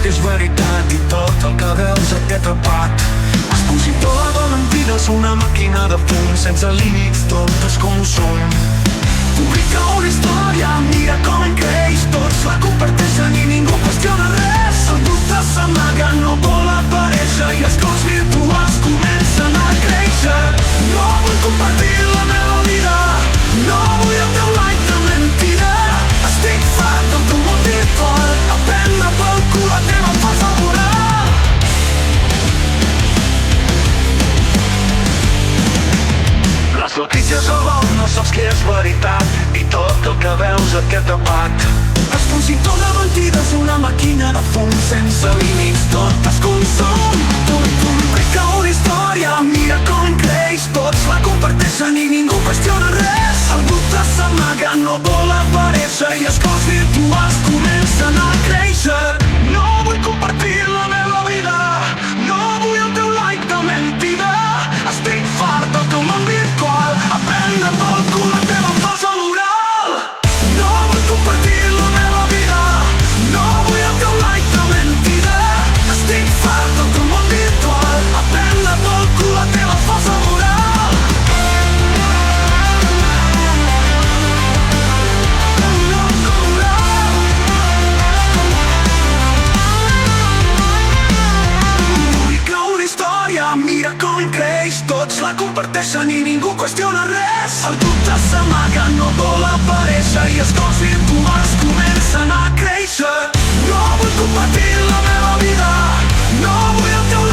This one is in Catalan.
que és veritat i tot el que veus et té atrapat. Expositor de mentides, una màquina de fum sense límits, tot és consum. Publica una història, mira com creix, tots la comparteixen i ningú qüestiona res. El dubte s'amaga, no vol aparèixer i els cors virtuals comencen a créixer. No vull compartir la meva vida, no vull el teu like de mentida. Estic fart del teu món virtual, a prendre pel cul la teva falsa moral. Les notícies o vol, no saps què és veritat i tot el que veus et té atrapat. Expositor de mentides, una màquina de fum sense límits, tot és consum. Publica una història, mira com creix, tots la comparteixen i ningú qüestiona res. El dubte s'amaga, no vol aparèixer i els cors virtuals comencen a créixer. No vull compartir la meva vida, no vull el teu like de mentida. Estic fart del teu món virtual, a prendre pel cul la teva falsa moral. No vull compartir la meva vida, no vull el teu like de mentida. Estic fart del teu món virtual, a prendre pel cul la teva falsa moral. Mira com creix, tots la comparteixen i ningú qüestiona res. El dubte s'amaga, no vol aparèixer i els cors virtuals comencen a créixer. No vull compartir la meva vida, no vull el teu